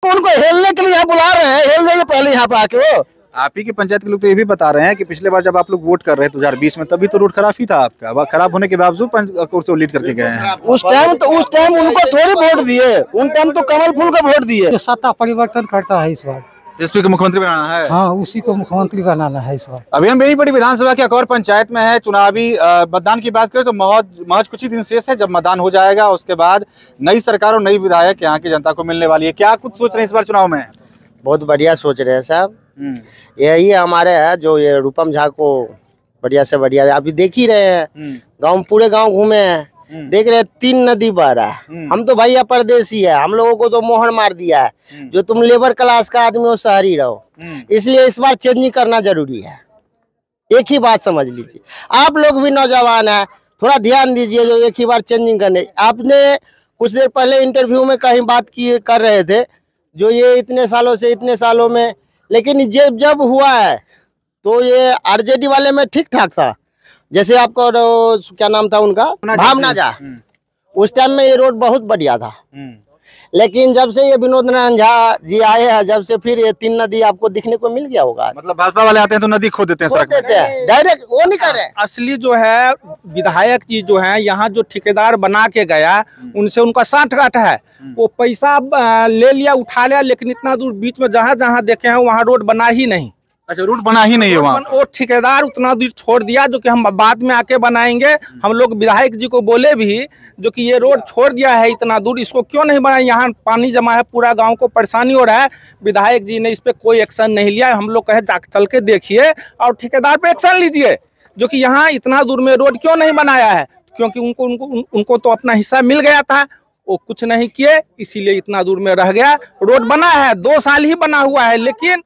उनको हेलने के लिए यहाँ बुला रहे हैं, हेल जाइए पहले यहाँ पे आके। वो आप ही के पंचायत के लोग तो ये भी बता रहे हैं कि पिछले बार जब आप लोग वोट कर रहे थे 2020 में, तभी तो रोड खराब ही था आपका, अब खराब होने के बावजूद को लीड करके गए हैं। उस टाइम उनको थोड़ी वोट दिए, उन टाइम तो कमल फूल का वोट दिए। जो सत्ता परिवर्तन करता है इस बार, तेजस्वी को मुख्यमंत्री बनाना है। हाँ, उसी को मुख्यमंत्री बनाना है इस बार। अभी हम बेनीपट्टी विधानसभा के एक और पंचायत में है। चुनावी मतदान की बात करें तो महज कुछ ही दिन शेष है। जब मतदान हो जाएगा उसके बाद नई सरकार और नई विधायक यहाँ की जनता को मिलने वाली है। क्या कुछ सोच रहे हैं इस बार चुनाव में? बहुत बढ़िया सोच रहे हैं साहब। यही हमारे है जो ये रूपम झा को बढ़िया से बढ़िया, अभी देख ही रहे हैं, गाँव पूरे गाँव घूमे हैं, देख रहे 3 नदी बह रहा है। हम तो भैया परदेसी है, हम लोगों को तो मोहर मार दिया है। जो तुम लेबर क्लास का आदमी हो शहरी रहो, इसलिए इस बार चेंजिंग करना जरूरी है। एक ही बात समझ लीजिए, आप लोग भी नौजवान है, थोड़ा ध्यान दीजिए। जो एक ही बार चेंजिंग करने, आपने कुछ देर पहले इंटरव्यू में कहीं बात कर रहे थे जो ये इतने सालों में, लेकिन जब हुआ है तो ये आरजेडी वाले में ठीक ठाक था। जैसे आपको क्या नाम था उनका, भावना झा, उस टाइम में ये रोड बहुत बढ़िया था। लेकिन जब से ये विनोद नारायण झा जी आए हैं, जब से फिर ये 3 नदी आपको दिखने को मिल गया होगा। मतलब भाजपा वाले आते हैं तो नदी खोद देते हैं, डायरेक्ट वो नहीं कर रहे। असली जो है विधायक जी जो है यहाँ जो ठेकेदार बना के गया, उनसे उनका साठगांठ है। वो पैसा ले लिया, उठा लिया, लेकिन इतना दूर बीच में जहाँ जहाँ देखे हैं वहाँ रोड बना ही नहीं। अच्छा, रोड बना ही नहीं है वहाँ। वो ठेकेदार उतना दूर छोड़ दिया जो कि हम बाद में आके बनाएंगे। हम लोग विधायक जी को बोले भी जो कि ये रोड छोड़ दिया है इतना दूर, इसको क्यों नहीं बनाया, यहाँ पानी जमा है, पूरा गांव को परेशानी हो रहा है। विधायक जी ने इस पे कोई एक्शन नहीं लिया। हम लोग कहे जा चल के देखिए और ठेकेदार पे एक्शन लीजिए जो कि यहाँ इतना दूर में रोड क्यों नहीं बनाया है, क्योंकि उनको तो अपना हिस्सा मिल गया था, वो कुछ नहीं किए, इसीलिए इतना दूर में रह गया। रोड बना है, 2 साल ही बना हुआ है, लेकिन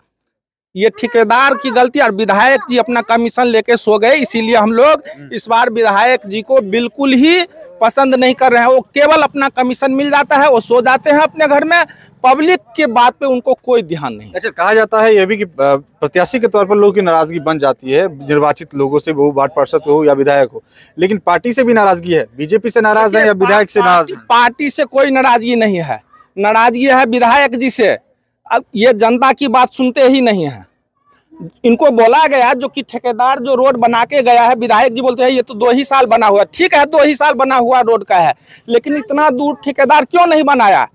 ये ठेकेदार की गलती और विधायक जी अपना कमीशन लेके सो गए। इसीलिए हम लोग इस बार विधायक जी को बिल्कुल ही पसंद नहीं कर रहे हैं। वो केवल अपना कमीशन मिल जाता है, वो सो जाते हैं अपने घर में, पब्लिक के बात पे उनको कोई ध्यान नहीं। अच्छा, कहा जाता है ये भी कि प्रत्याशी के तौर पर लोगों की नाराजगी बन जाती है, निर्वाचित लोगों से, वो वार्ड पार्षद हो या विधायक हो, लेकिन पार्टी से भी नाराजगी है। बीजेपी से नाराज है या विधायक से नाराज है? पार्टी से कोई नाराजगी नहीं है, नाराजगी है विधायक जी से। अब ये जनता की बात सुनते ही नहीं है। इनको बोला गया जो कि ठेकेदार जो रोड बना के गया है, विधायक जी बोलते हैं ये तो 2 ही साल बना हुआ। ठीक है, 2 ही साल बना हुआ रोड का है, लेकिन इतना दूर ठेकेदार क्यों नहीं बनाया?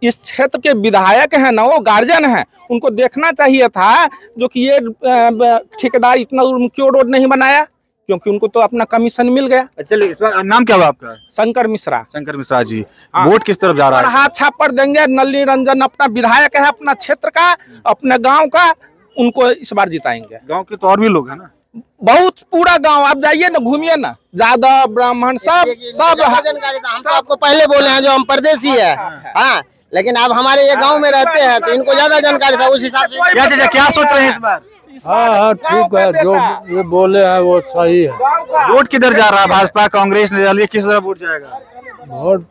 इस क्षेत्र के विधायक हैं ना, वो गार्जियन हैं, उनको देखना चाहिए था जो कि ये ठेकेदार इतना दूर क्यों रोड नहीं बनाया, क्योंकि उनको तो अपना कमीशन मिल गया। चलिए, इस बार नाम क्या हुआ आपका? शंकर मिश्रा। शंकर मिश्रा जी, वोट किस तरफ जा रहा है? हाथ छापर देंगे। नलिनी रंजन अपना विधायक है, अपना क्षेत्र का, अपने गाँव का, उनको इस बार जिताएंगे। गांव के तो और भी लोग हैं ना, बहुत, पूरा गांव आप जाइए ना, घूमिए ना, यादव ब्राह्मण सब जानकारी था। हम तो आपको पहले बोले हैं जो हम परदेसी है, हाँ, लेकिन आप हमारे ये गांव में रहते हैं तो इनको ज्यादा जानकारी था। उस हिसाब से क्या सोच रहे हैं इस बार? हाँ, ठीक है, जो ये बोले हैं वो सही है। वोट किधर जा रहा है? भाजपा, कांग्रेस, निर्दलीय, किस तरह वोट जाएगा? वोट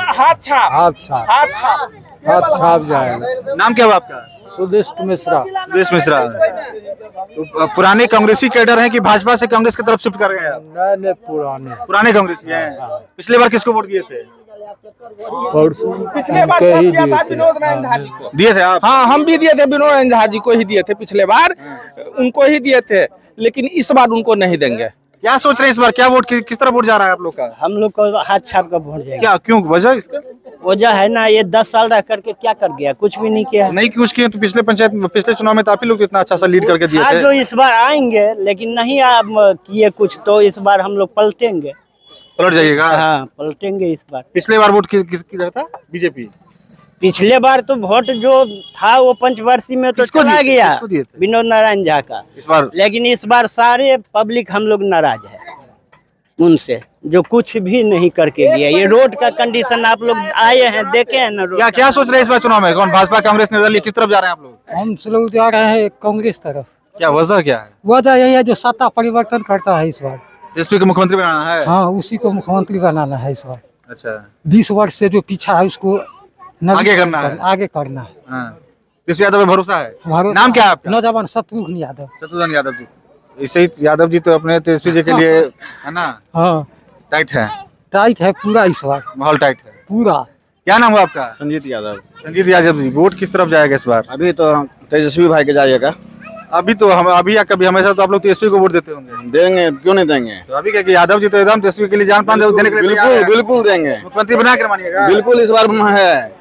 हाथ छाप जाएगा। नाम क्या हुआ आपका? सुदिष्ट मिश्रा। सुदेश मिश्रा। तो पुराने कांग्रेसी कैडर हैं कि भाजपा से कांग्रेस की तरफ शिफ्ट कर गए आप? नहीं, पुराने कांग्रेसी हैं। पिछले बार किसको वोट दिए थे? पिछले बार विनोद नारायण झा जी को दिए थे आप? हाँ, हम भी दिए थे, विनोद नारायण झा जी को ही दिए थे पिछले बार, उनको ही दिए थे, लेकिन इस बार उनको नहीं देंगे। क्या सोच रहे हैं इस बार? क्या वोट किस तरह वोट जा रहा है आप लोग का? हम लोग को हाथ छाप का वोट जाएगा। क्या, क्यों, वजह इसका? वजह है ना, ये 10 साल रह करके क्या कर गया, कुछ भी नहीं किया। नहीं कुछ किया तो पिछले चुनाव में तो आप ही लोग तो इतना अच्छा सा लीड करके दिए थे। जो इस बार आएंगे, लेकिन नहीं आप किए कुछ, तो इस बार हम लोग पलटेंगे। पलट जाइएगा? हाँ, पलटेंगे इस बार। पिछले बार वोट किधर था? बीजेपी। पिछले बार तो वोट जो था वो पंचवर्षीय में तो चला गया विनोद नारायण झा का। इस बार, लेकिन इस बार सारे पब्लिक हम लोग नाराज है उनसे, जो कुछ भी नहीं करके गया। ये रोड का कंडीशन आप लोग आए हैं, देखे हैं ना। क्या सोच रहे हैं इस बार चुनाव में? कौन, भाजपा, कांग्रेस, निर्दलीय, किस तरफ जा रहे हैं आप लोग? हम लोग जा रहे हैं कांग्रेस तरफ। क्या वजह क्या है? वजह यही है जो सत्ता परिवर्तन करता है इस बार। तेजस्वी को मुख्यमंत्री बनाना है? हाँ, उसी को मुख्यमंत्री बनाना है इस बार। अच्छा, 20 वर्ष से जो पीछा है उसको आगे करना है। तेजस्वी यादव पे भरोसा है? नाम क्या है आपका? नौजवान शत्रुघ्न यादव। शत्रुघ्न यादव जी। इसे यादव जी तो अपने तेजस्वी जी के लिए है ना? हाँ, टाइट है पूरा इस बार, माहौल टाइट है पूरा। क्या नाम हुआ आपका? संजीत यादव। संजीत यादव जी, वोट किस तरफ जाएगा इस बार? अभी तो तेजस्वी भाई के जाइएगा। अभी तो हम अभी या कभी हमेशा तो आप लोग तेजस्वी को वोट देते होंगे। देंगे, क्यों नहीं देंगे? तो अभी क्या कि यादव जी तो एकदम तेजस्वी के लिए जान प्राण देने के लिए तैयार बिल्कुल है। बिल्कुल देंगे, मुख्यमंत्री बना कर मानिएगा? बिल्कुल इस बार है,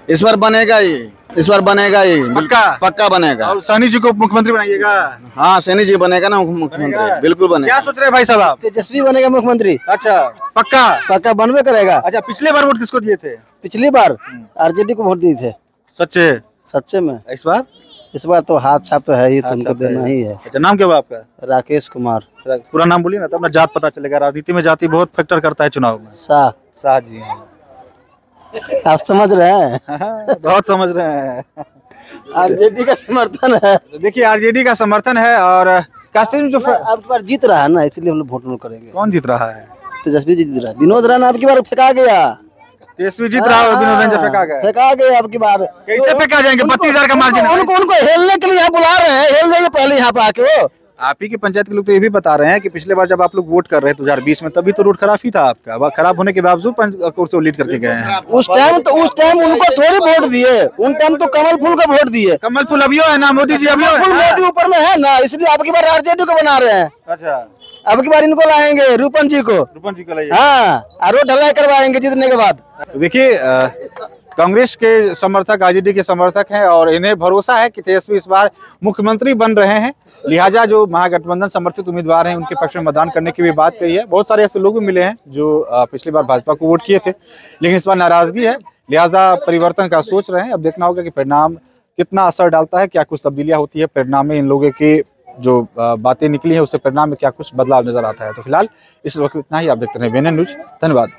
इस बार बनेगा ही, इस बार बनेगा ही, पक्का? पक्का बनेगा। और सैनी जी को मुख्यमंत्री बनाइएगा? हाँ, सैनी जी बनेगा ना मुख्यमंत्री, बिल्कुल बनेगा। क्या सोच रहे हैं भाई साहब आप? तेजस्वी बनेगा मुख्यमंत्री। अच्छा, पक्का? पक्का बनवे करेगा। अच्छा, पिछले बार वोट किसको दिए थे? पिछली बार आरजेडी को वोट दिए थे। सच्चे? सच्चे में इस बार? इस बार तो हाथ छाप तो है ही, हाथ तुमको छाप देना है। ही है। अच्छा, नाम क्या हुआ आपका? राकेश कुमार पूरा नाम बोलिए ना, तब ना जात पता चलेगा। राजनीति में जाति बहुत फैक्टर करता है चुनाव में। शाह। शाह जी हैं। आप समझ रहे हैं? बहुत समझ रहे हैं। आरजेडी का समर्थन है। देखिए, आरजेडी का समर्थन है और कास्टिंग में जो अब की बार जीत रहा है ना, इसलिए हम लोग वोट नहीं करेंगे। कौन जीत रहा है? तेजस्वी जी जीत रहा है। विनोद राणा अब की बार फेंका गया। तेजस्वी जीत रहा है और विनोद रंजन फेंका गया। फेंका गया अब की बार। कैसे फेंका जाएंगे? 32,000 का मार्जिन है। उनको हेलने के लिए यहाँ बुला रहे हैं, हेल जाइए पहले यहाँ पे आके। वो आप ही के पंचायत के लोग तो ये भी बता रहे हैं कि पिछले बार जब आप लोग वोट कर रहे थे 2020 में, तभी तो रोड खराब ही था आपका। अब खराब होने के बावजूद कोर्स लीड करके गए हैं। उस टाइम उनको थोड़ी वोट दिए, उन टाइम तो कमल फूल का वोट दिए। कमल फूल अभियो है ना, मोदी जी अभियो फूल है। मोदी ऊपर में है ना, इसलिए अब की बार आरजेडी को बना रहे हैं। अच्छा, अब की बार इनको लाएंगे, रूपन जी को। रूपन जी को लाइए। हाँ, और रोड ढलाई करवाएंगे जीतने के बाद। देखिए, कांग्रेस के समर्थक आरजेडी के समर्थक हैं और इन्हें भरोसा है कि तेजस्वी इस बार मुख्यमंत्री बन रहे हैं। लिहाजा जो महागठबंधन समर्थित उम्मीदवार हैं उनके पक्ष में मतदान करने की भी बात कही है। बहुत सारे ऐसे लोग भी मिले हैं जो पिछली बार भाजपा को वोट किए थे, लेकिन इस बार नाराजगी है। लिहाजा परिवर्तन का सोच रहे हैं। अब देखना होगा कि परिणाम कितना असर डालता है, क्या कुछ तब्दीलियां होती है परिणाम में। इन लोगों की जो बातें निकली है उससे परिणाम में क्या कुछ बदलाव नजर आता है। तो फिलहाल इस वक्त इतना ही। आप देखते रहे BNN न्यूज। धन्यवाद।